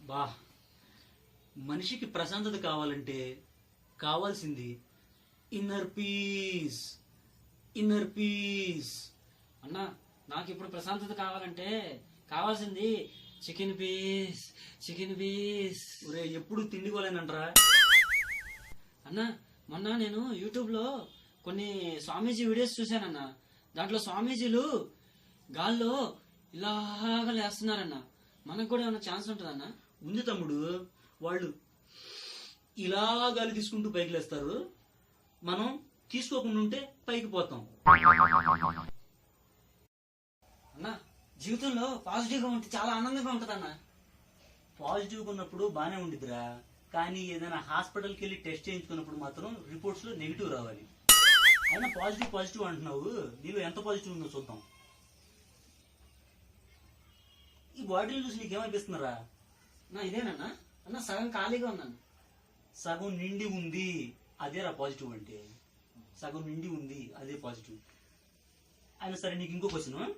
బా మనిషికి ప్రశాంతత కావాలంటే కావాల్సింది ఇన్నర్ పీస్. Inner peace. అన్నా నాకు ఇప్పుడు ప్రశాంతత కావాలంటే కావాల్సింది చికెన్ పీస్. Chicken piece. ఒరే ఎప్పుడు తిండికోలేనంటరా. అన్నా మొన్న నేను యూట్యూబ్ లో కొన్ని స్వామీజీ వీడియోస్ చూశానన్నా. దాంట్లో స్వామీజీలు గాల్లో ఇలాగా లేస్తున్నారన్నా. మనకు కూడా ఏమైనా ఛాన్స్ ఉంటుందన్నా? ఉంది తమ్ముడు. వాళ్ళు ఇలా గాలి తీసుకుంటూ పైకి లేస్తారు, మనం తీసుకోకుండా ఉంటే పైకి పోతాం. అన్నా జీవితంలో పాజిటివ్ గా ఉంటే చాలా ఆనందంగా ఉంటదన్నా. పాజిటివ్గా ఉన్నప్పుడు బానే ఉండిద్దిరా, కానీ ఏదైనా హాస్పిటల్కి వెళ్ళి టెస్ట్ చేయించుకున్నప్పుడు మాత్రం రిపోర్ట్స్ లో నెగిటివ్ రావాలి. అయినా పాజిటివ్ అంటున్నావు, నీలో ఎంత పాజిటివ్ ఉందో చూద్దాం. ఈ బాడీని చూసి నీకేమనిపిస్తున్నారా? అన్నా ఇదేనన్నా. అన్నా సగం ఖాళీగా ఉన్నాను. సగం నిండి ఉంది, అదేరా పాజిటివ్ అంటే. సగం నిండి ఉంది, అదే పాజిటివ్. అయినా సరే నీకు ఇంకో క్వశ్చన్.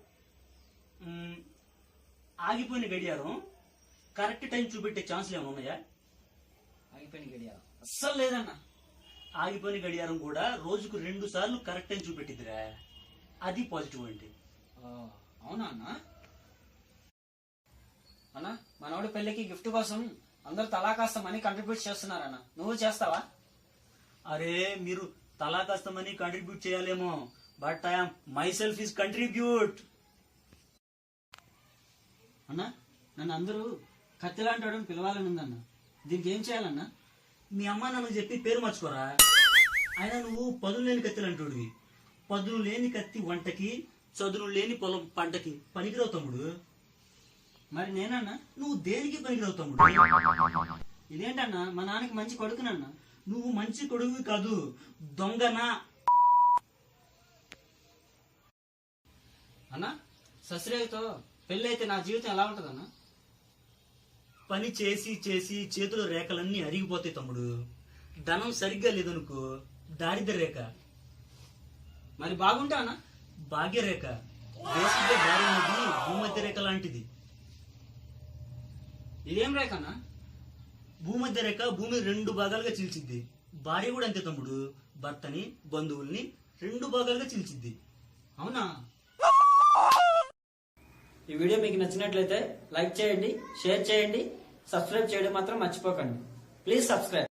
ఆగిపోయిన గడియారం కరెక్ట్ టైం చూపెట్టే ఛాన్స్లు ఏమైనా ఉన్నాయా? ఆగిపోయిన గడియారం అస్సలు లేదన్నా. ఆగిపోయిన గడియారం కూడా రోజుకు 2 సార్లు కరెక్ట్ టైం చూపెట్టిద్దిరా, అది పాజిటివ్ అంటే. అవునా అన్నా? అన్నా మనోడి పెళ్లికి గిఫ్ట్ కోసం అందరు తలా కాస్త మనీ కంట్రిబ్యూట్ చేస్తున్నారన్నా. నువ్వు చేస్తావా? అరే మీరు తలా కాస్త మనీ కంట్రిబ్యూట్ చేయాలేమో, but I'm myself is contribute. అన్నా నన్ను అందరూ కత్తిలాంటాడు పిలవాలని ఉందన్నా. దీనికి ఏం చేయాలన్నా? మీ అమ్మ నన్ను చెప్పి పేరు మర్చుకోరా. అయినా నువ్వు పదులు లేని కత్తిలు అంటుడివి. పదులు లేని కత్తి వంటకి, చదును లేని పొలం పంటకి పనికిరావు తమ్ముడు. మరి నేనన్నా? నువ్వు దేనికి పనికిరావు తమ్ముడు. ఇదేంటన్నా మా నాన్నకి మంచి కొడుకునన్నా. నువ్వు మంచి కొడుకువి కాదు, దొంగనా. అన్నా సశ్రేయతో పెళ్లి అయితే నా జీవితం ఎలా ఉంటదన్నా? పని చేసి చేసి చేతుల రేఖలన్నీ అరిగిపోతాయి తమ్ముడు. ధనం సరిగ్గా లేదనుకో, దారిద్ర రేఖ. మరి బాగుంటా అన్నా? భాగ్యరేఖ. బేసిక్గా దారి అనేది భూమధ్య రేఖ లాంటిది. ఇదేం రేఖ అన్నా? భూమధ్య రేఖ భూమి 2 భాగాలుగా చీల్చిద్ది. భార్య కూడా అంతే తమ్ముడు, భర్తని బంధువుల్ని 2 భాగాలుగా చీల్చిద్ది. అవునా? ఈ వీడియో మీకు నచ్చినట్లయితే లైక్ చేయండి, షేర్ చేయండి, సబ్స్క్రైబ్ చేయడం మాత్రం మర్చిపోకండి. Please subscribe.